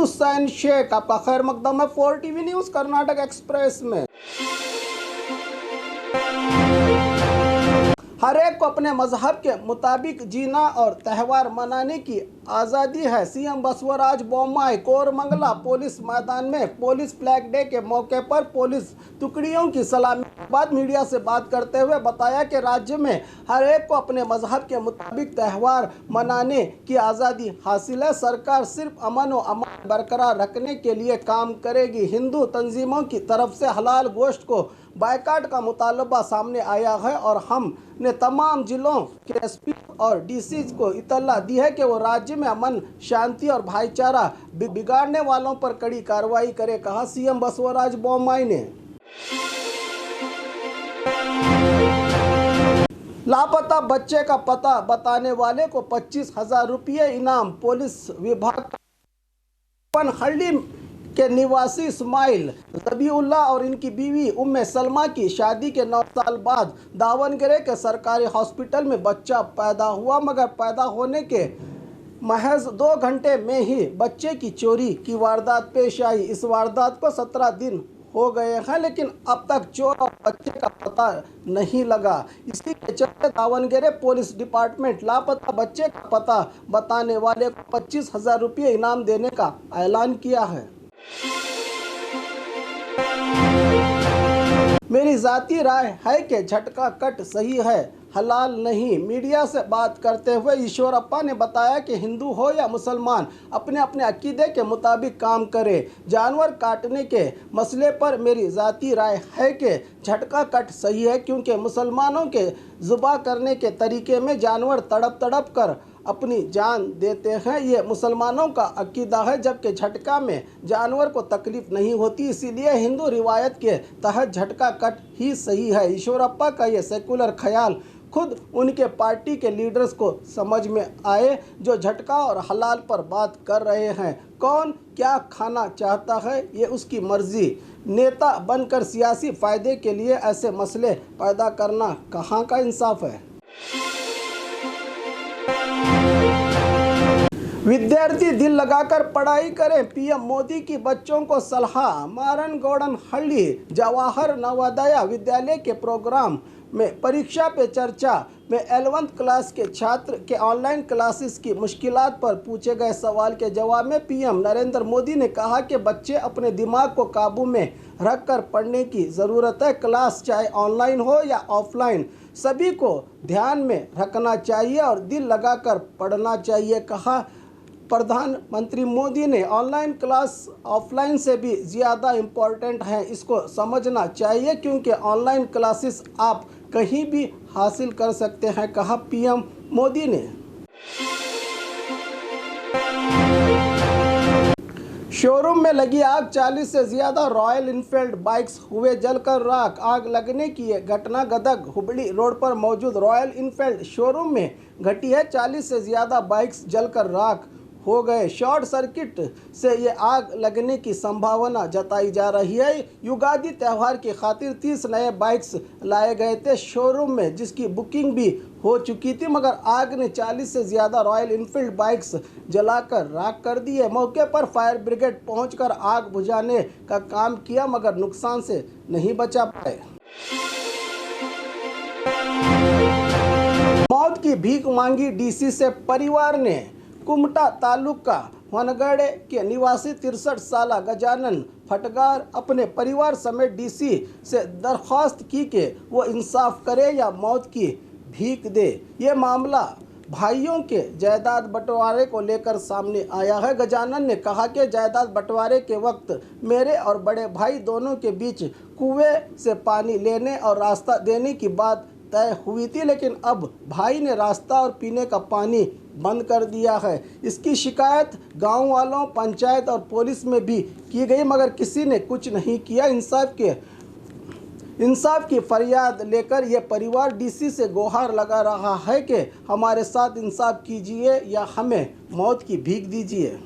हुसैन शेख, आपका खैर मकदम है 4 टीवी न्यूज़ कर्नाटक एक्सप्रेस में। हर एक को अपने मजहब के मुताबिक जीना और त्यौहार मनाने की आज़ादी है। सीएम बसवराज बोम्माई कोरमंगला पुलिस मैदान में पुलिस फ्लैग डे के मौके पर पुलिस टुकड़ियों की सलामी के बाद मीडिया से बात करते हुए बताया कि राज्य में हर एक को अपने मजहब के मुताबिक त्यौहार मनाने की आज़ादी हासिल है। सरकार सिर्फ अमन व अमान बरकरार रखने के लिए काम करेगी। हिंदू तंजीमों की तरफ से हलाल गोश्त को बायकाट का मुतालबा सामने आया है और हमने तमाम जिलों के एसपी और डीसी को इत्तला दी है कि वो राज्य में अमन शांति और भाईचारा बिगाड़ने वालों पर कड़ी कार्रवाई करे, कहा सीएम बसवराज बोम्माई ने। लापता बच्चे का पता बताने वाले को 25,000 रुपये इनाम। पुलिस विभाग हल्ली के निवासी इस्माइल ज़बीउल्लाह और इनकी बीवी उम्मे सलमा की शादी के 9 साल बाद दावनगरे के सरकारी हॉस्पिटल में बच्चा पैदा हुआ, मगर पैदा होने के महज 2 घंटे में ही बच्चे की चोरी की वारदात पेश आई। इस वारदात को 17 दिन हो गए हैं, लेकिन अब तक चोर और बच्चे का पता नहीं लगा। इसी के चलते दावनगरे पुलिस डिपार्टमेंट लापता बच्चे का पता बताने वाले को 25,000 रुपये इनाम देने का ऐलान किया है। मेरी जाती राय है कि झटका कट सही है, हलाल नहीं। मीडिया से बात करते हुए ईश्वरप्पा ने बताया कि हिंदू हो या मुसलमान अपने अपने अकीदे के मुताबिक काम करे। जानवर काटने के मसले पर मेरी जाती राय है कि झटका कट सही है, क्योंकि मुसलमानों के ज़ुबा करने के तरीके में जानवर तड़प तड़प कर अपनी जान देते हैं, ये मुसलमानों का अकीदा है, जबकि झटका में जानवर को तकलीफ नहीं होती। इसीलिए हिंदू रिवायत के तहत झटका कट ही सही है। ईश्वरप्पा का ये सेकुलर ख्याल खुद उनके पार्टी के लीडर्स को समझ में आए, जो झटका और हलाल पर बात कर रहे हैं। कौन क्या खाना चाहता है ये उसकी मर्जी। नेता बनकर सियासी फायदे के लिए ऐसे मसले पैदा करना कहाँ का इंसाफ है। विद्यार्थी दिल लगाकर पढ़ाई करें, पीएम मोदी की बच्चों को सलाह। मारनगौड़न हल्ली जवाहर नवोदय विद्यालय के प्रोग्राम में परीक्षा पे चर्चा में 11वीं क्लास के छात्र के ऑनलाइन क्लासेस की मुश्किलात पर पूछे गए सवाल के जवाब में पीएम नरेंद्र मोदी ने कहा कि बच्चे अपने दिमाग को काबू में रखकर पढ़ने की ज़रूरत है। क्लास चाहे ऑनलाइन हो या ऑफलाइन, सभी को ध्यान में रखना चाहिए और दिल लगाकर पढ़ना चाहिए, कहा प्रधानमंत्री मोदी ने। ऑनलाइन क्लास ऑफलाइन से भी ज़्यादा इम्पोर्टेंट है, इसको समझना चाहिए, क्योंकि ऑनलाइन क्लासेस आप कहीं भी हासिल कर सकते हैं, कहा पीएम मोदी ने। शोरूम में लगी आग, 40 से ज़्यादा रॉयल इनफील्ड बाइक्स हुए जलकर राख। आग लगने की ये घटना गदग हुबली रोड पर मौजूद रॉयल इनफील्ड शोरूम में घटी है। 40 से ज़्यादा बाइक्स जलकर राख हो गए। शॉर्ट सर्किट से ये आग लगने की संभावना जताई जा रही है। युगादी त्यौहार की खातिर 30 नए बाइक्स लाए गए थे शोरूम में, जिसकी बुकिंग भी हो चुकी थी, मगर आग ने 40 से ज़्यादा रॉयल इनफील्ड बाइक्स जलाकर राख कर दी है। मौके पर फायर ब्रिगेड पहुंचकर आग बुझाने का काम किया, मगर नुकसान से नहीं बचा पाए। मौत की भीख मांगी डीसी से परिवार ने। कुमटा तालुका वनगढ़ के निवासी 63 साल गजानन फटगार अपने परिवार समेत डीसी से दरख्वास्त की कि वो इंसाफ करे या मौत की भीख दे। ये मामला भाइयों के जायदाद बंटवारे को लेकर सामने आया है। गजानन ने कहा कि जायदाद बंटवारे के वक्त मेरे और बड़े भाई दोनों के बीच कुएं से पानी लेने और रास्ता देने की बात तय हुई थी, लेकिन अब भाई ने रास्ता और पीने का पानी बंद कर दिया है। इसकी शिकायत गांव वालों, पंचायत और पुलिस में भी की गई, मगर किसी ने कुछ नहीं किया। इंसाफ की फरियाद लेकर यह परिवार डीसी से गुहार लगा रहा है कि हमारे साथ इंसाफ कीजिए या हमें मौत की भीख दीजिए।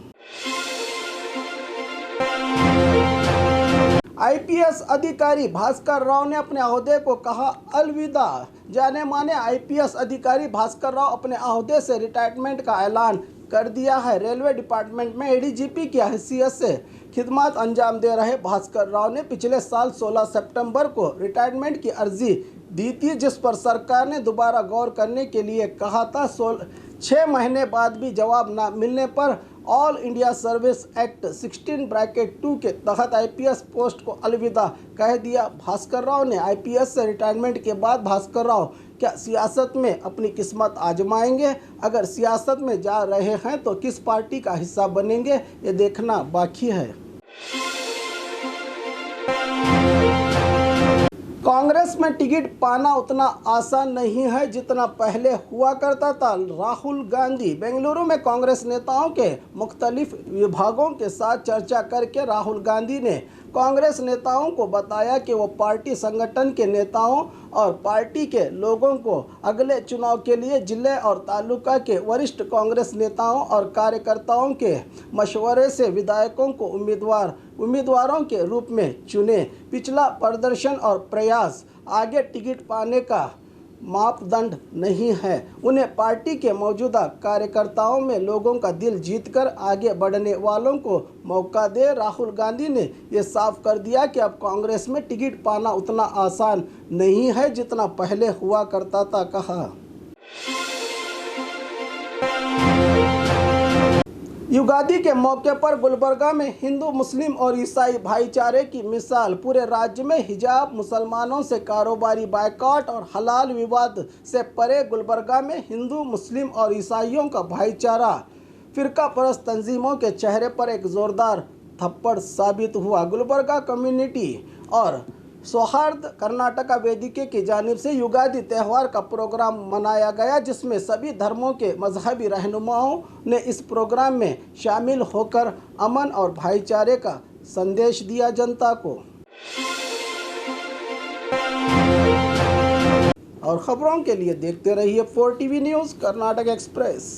आईपीएस अधिकारी भास्कर राव ने अपने अहदे को कहा अलविदा। जाने माने आईपीएस अधिकारी भास्कर राव अपने अहदे से रिटायरमेंट का ऐलान कर दिया है। रेलवे डिपार्टमेंट में एडीजीपी की हैसियत से खिदमत अंजाम दे रहे भास्कर राव ने पिछले साल 16 सितंबर को रिटायरमेंट की अर्जी दी थी, जिस पर सरकार ने दोबारा गौर करने के लिए कहा था। 6 महीने बाद भी जवाब न मिलने पर ऑल इंडिया सर्विस एक्ट 16(2) के तहत आईपीएस पोस्ट को अलविदा कह दिया। भास्कर राव ने आईपीएस से रिटायरमेंट के बाद भास्कर राव क्या सियासत में अपनी किस्मत आजमाएंगे? अगर सियासत में जा रहे हैं तो किस पार्टी का हिस्सा बनेंगे, ये देखना बाकी है। कांग्रेस में टिकट पाना उतना आसान नहीं है जितना पहले हुआ करता था। राहुल गांधी बेंगलुरु में कांग्रेस नेताओं के मुख्तलिफ विभागों के साथ चर्चा करके राहुल गांधी ने कांग्रेस नेताओं को बताया कि वो पार्टी संगठन के नेताओं और पार्टी के लोगों को अगले चुनाव के लिए जिले और तालुका के वरिष्ठ कांग्रेस नेताओं और कार्यकर्ताओं के मशवरे से विधायकों को उम्मीदवारों के रूप में चुने। पिछला प्रदर्शन और प्रयास आगे टिकट पाने का मापदंड नहीं है। उन्हें पार्टी के मौजूदा कार्यकर्ताओं में लोगों का दिल जीतकर आगे बढ़ने वालों को मौका दे। राहुल गांधी ने ये साफ कर दिया कि अब कांग्रेस में टिकट पाना उतना आसान नहीं है जितना पहले हुआ करता था। कहा युगादी के मौके पर गुलबर्गा में हिंदू, मुस्लिम और ईसाई भाईचारे की मिसाल। पूरे राज्य में हिजाब, मुसलमानों से कारोबारी बायकॉट और हलाल विवाद से परे गुलबर्गा में हिंदू, मुस्लिम और ईसाइयों का भाईचारा फिरका परस्त तंजीमों के चेहरे पर एक जोरदार थप्पड़ साबित हुआ। गुलबर्गा कम्युनिटी और सौहार्द कर्नाटका वेदिके की जानिब से युगादी त्यौहार का प्रोग्राम मनाया गया, जिसमें सभी धर्मों के मजहबी रहनुमाओं ने इस प्रोग्राम में शामिल होकर अमन और भाईचारे का संदेश दिया जनता को। और खबरों के लिए देखते रहिए 4 TV न्यूज़ कर्नाटक एक्सप्रेस।